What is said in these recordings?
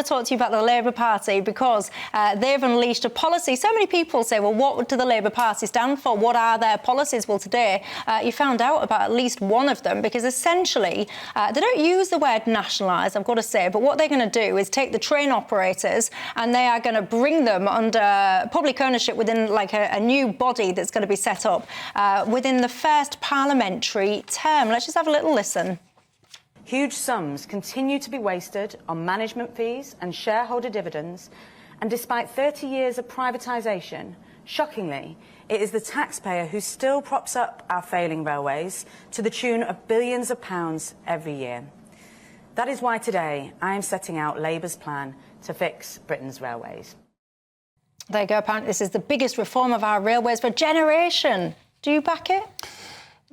want to talk to you about the Labour Party because they've unleashed a policy. So many people say, well, what do the Labour Party stand for? What are their policies? Well, today you found out about at least one of them, because essentially they don't use the word nationalise, I've got to say, but what they're going to do is take the train operators and they are going to bring them under public ownership within like a new body that's going to be set up within the first parliamentary term. Let's just have a little listen. Huge sums continue to be wasted on management fees and shareholder dividends, and despite 30 years of privatisation, shockingly, it is the taxpayer who still props up our failing railways to the tune of billions of pounds every year. That is why today I am setting out Labour's plan to fix Britain's railways. There you go. Apparently this is the biggest reform of our railways for a generation. Do you back it?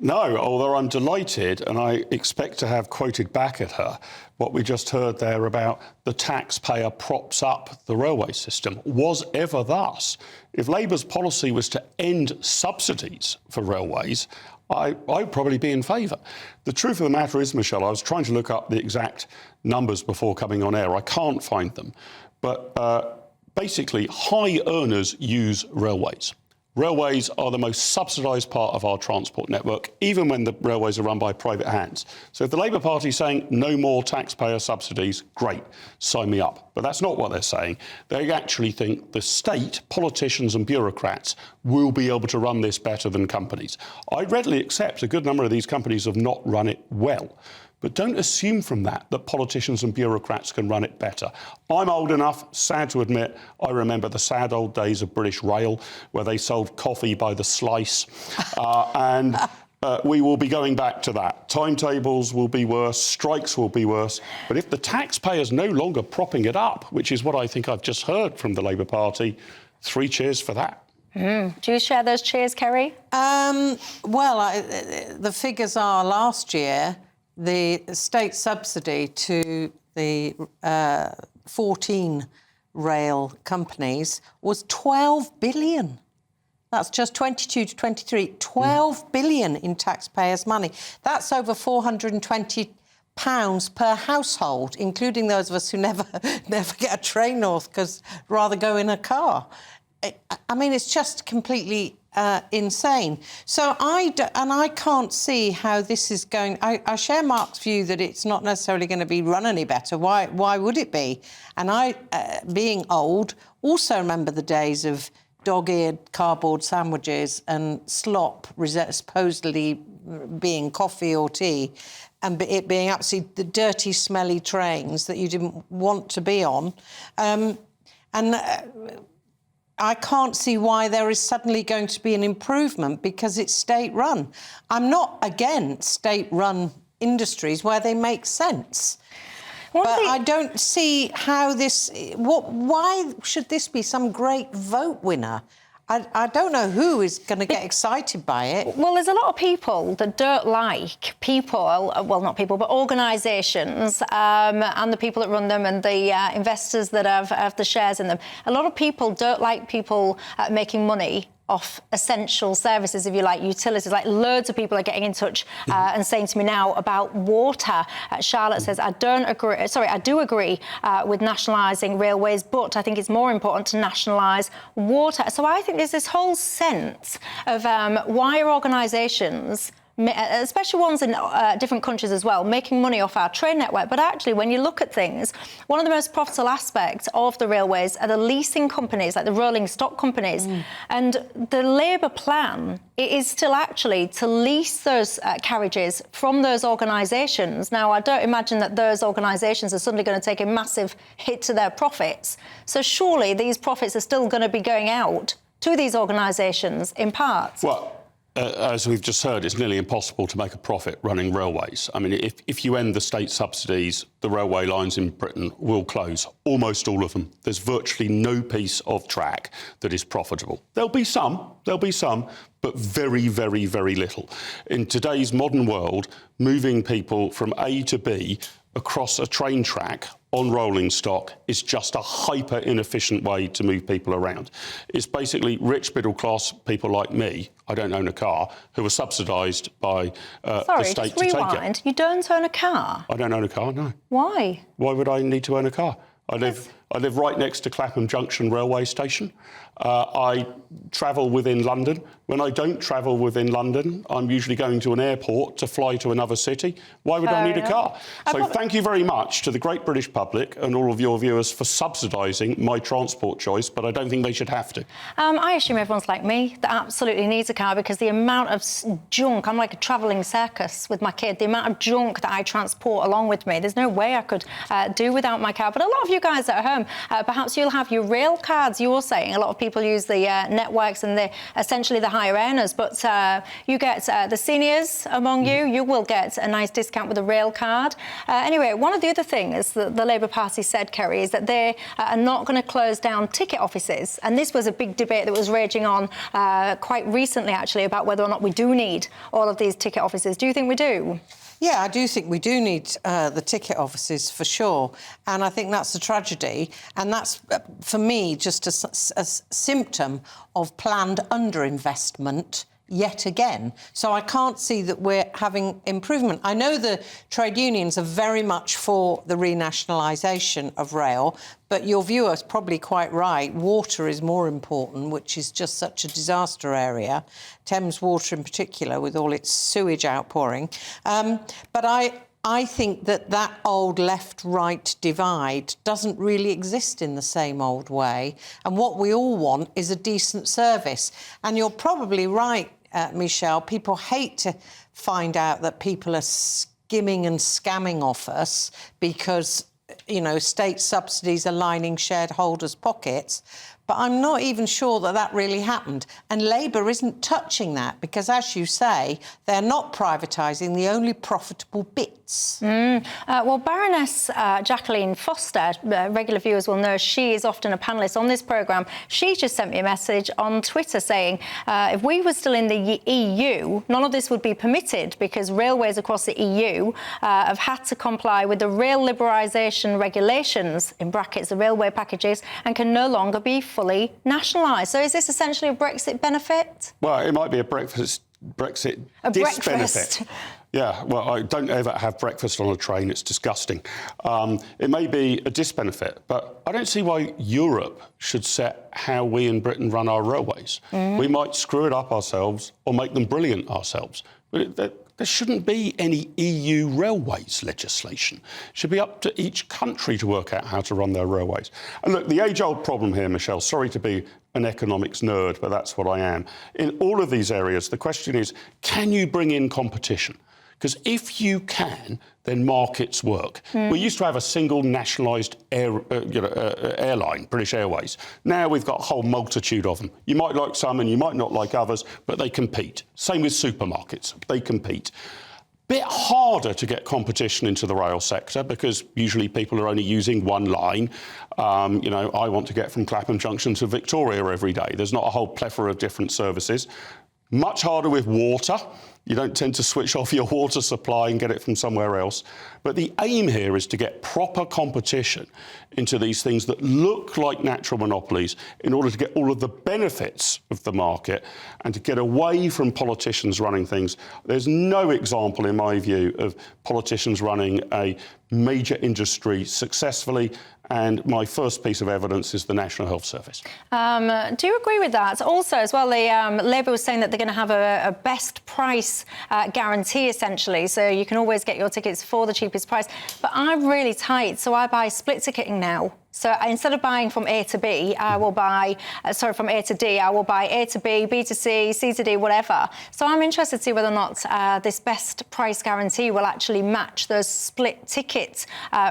No, although I'm delighted, and I expect to have quoted back at her what we just heard there about the taxpayer props up the railway system. Was ever thus? If Labour's policy was to end subsidies for railways, I'd probably be in favour. The truth of the matter is, Michelle, I was trying to look up the exact numbers before coming on air. I can't find them. But basically, high earners use railways. Railways are the most subsidised part of our transport network, even when the railways are run by private hands. So if the Labour Party is saying no more taxpayer subsidies, great, sign me up. But that's not what they're saying. They actually think the state, politicians and bureaucrats will be able to run this better than companies. I readily accept a good number of these companies have not run it well. But don't assume from that politicians and bureaucrats can run it better. I'm old enough, sad to admit, I remember the sad old days of British Rail, where they sold coffee by the slice. And we will be going back to that. Timetables will be worse, strikes will be worse. But if the taxpayer's no longer propping it up, which is what I think I've just heard from the Labour Party, 3 cheers for that. Do you share those cheers, Ceri? The figures are last year, the state subsidy to the 14 rail companies was 12 billion. That's just 22 to 23. 12 billion in taxpayers' money. That's over £420 per household, including those of us who never get a train north because rather go in a car. I mean, it's just completely insane. So I can't see how this is going. I share Mark's view that it's not necessarily going to be run any better. Why would it be? And I, being old, also remember the days of dog-eared cardboard sandwiches and slop supposedly being coffee or tea, and it being absolutely the dirty, smelly trains that you didn't want to be on. I can't see why there is suddenly going to be an improvement because it's state-run. I'm not against state-run industries where they make sense. But I don't see how this... Why should this be some great vote winner? I don't know who is going to get excited by it. Well, there's a lot of people that don't like well, not people, but organisations and the people that run them and the investors that have the shares in them. A lot of people don't like people making money off essential services, if you like, utilities. Like, loads of people are getting in touch and saying to me now about water. Charlotte says, I do agree with nationalising railways, but I think it's more important to nationalise water. So I think there's this whole sense of why are organisations, especially ones in different countries as well, making money off our train network. But actually, when you look at things, one of the most profitable aspects of the railways are the leasing companies, like the rolling stock companies. And the Labour plan, it is still actually to lease those carriages from those organisations. Now, I don't imagine that those organisations are suddenly going to take a massive hit to their profits. So surely these profits are still going to be going out to these organisations in parts. Well, as we've just heard, it's nearly impossible to make a profit running railways. I mean, if you end the state subsidies, the railway lines in Britain will close, almost all of them. There's virtually no piece of track that is profitable. There'll be some, but very, very, very little. In today's modern world, moving people from A to B across a train track on rolling stock is just a hyper-inefficient way to move people around. It's basically rich middle-class people like me, I don't own a car, who are subsidised by the state just to take rewind. it. You don't own a car? I don't own a car, no. Why? Why would I need to own a car? I live right next to Clapham Junction railway station. I travel within London. When I don't travel within London, I'm usually going to an airport to fly to another city. Why would I need a car? So thank you very much to the great British public and all of your viewers for subsidising my transport choice, but I don't think they should have to. I assume everyone's like me, that absolutely needs a car, because the amount of junk, I'm like a travelling circus with my kid, the amount of junk that I transport along with me, there's no way I could do without my car. But a lot of you guys at home, perhaps you'll have your rail cards, you're saying. A lot of people use the networks and they're essentially the higher earners, but you get the seniors among you will get a nice discount with a rail card. Anyway, one of the other things that the Labour Party said, Ceri, is that they are not going to close down ticket offices. And this was a big debate that was raging on quite recently, actually, about whether or not we do need all of these ticket offices. Do you think we do? Yeah, I do think we do need the ticket offices for sure. And I think that's a tragedy. And that's, for me, just a symptom of planned underinvestment yet again. So I can't see that we're having improvement. I know the trade unions are very much for the renationalisation of rail, but your viewer's probably quite right. Water is more important, which is just such a disaster area. Thames Water in particular, with all its sewage outpouring. But I think that old left-right divide doesn't really exist in the same old way. And what we all want is a decent service. And you're probably right, Michelle. People hate to find out that people are skimming and scamming off us because, you know, state subsidies are lining shareholders' pockets. But I'm not even sure that that really happened. And Labour isn't touching that because, as you say, they're not privatising the only profitable bits. Well, Baroness Jacqueline Foster, regular viewers will know she is often a panellist on this programme. She just sent me a message on Twitter saying if we were still in the EU, none of this would be permitted because railways across the EU have had to comply with the rail liberalisation regulations, in brackets, the railway packages, and can no longer be fully nationalised. So is this essentially a Brexit benefit? Well, it might be a Brexit disbenefit. Yeah, well, I don't ever have breakfast on a train. It's disgusting. It may be a disbenefit, but I don't see why Europe should set how we in Britain run our railways. We might screw it up ourselves or make them brilliant ourselves. But there shouldn't be any EU railways legislation. It should be up to each country to work out how to run their railways. And look, the age-old problem here, Michelle, sorry to be an economics nerd, but that's what I am. In all of these areas, the question is, can you bring in competition? Because if you can, then markets work. We used to have a single nationalised airline, British Airways. Now we've got a whole multitude of them. You might like some and you might not like others, but they compete. Same with supermarkets, they compete. Bit harder to get competition into the rail sector because usually people are only using one line. You know, I want to get from Clapham Junction to Victoria every day. There's not a whole plethora of different services. Much harder with water. You don't tend to switch off your water supply and get it from somewhere else. But the aim here is to get proper competition into these things that look like natural monopolies in order to get all of the benefits of the market and to get away from politicians running things. There's no example, in my view, of politicians running a major industry successfully. And my first piece of evidence is the National Health Service. Do you agree with that? Also, as well, Labour was saying that they're going to have a best price guarantee, essentially, so you can always get your tickets for the cheapest price. But I'm really tight, so I buy split ticketing now. So instead of buying from A to B, I will buy, from A to D, I will buy A to B, B to C, C to D, whatever. So I'm interested to see whether or not this best price guarantee will actually match those split ticket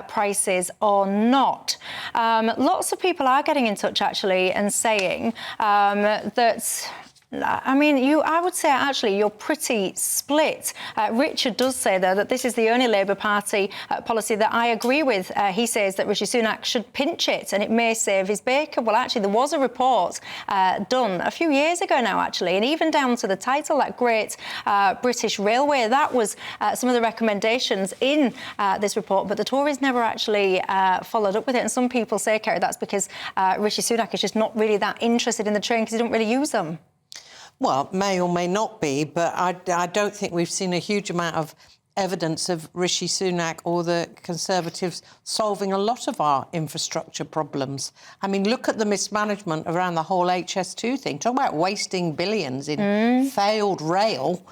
prices or not. Lots of people are getting in touch, actually, and saying that... I mean, I would say, actually, you're pretty split. Richard does say, though, that this is the only Labour Party policy that I agree with. He says that Rishi Sunak should pinch it and it may save his bacon. Well, actually, there was a report done a few years ago now, actually, and even down to the title, that Great British Railway. That was some of the recommendations in this report, but the Tories never actually followed up with it. And some people say, Ceri, that's because Rishi Sunak is just not really that interested in the train because he don't really use them. Well, May or may not be, but I don't think we've seen a huge amount of evidence of Rishi Sunak or the Conservatives solving a lot of our infrastructure problems. I mean, look at the mismanagement around the whole HS2 thing. Talk about wasting billions in failed rail.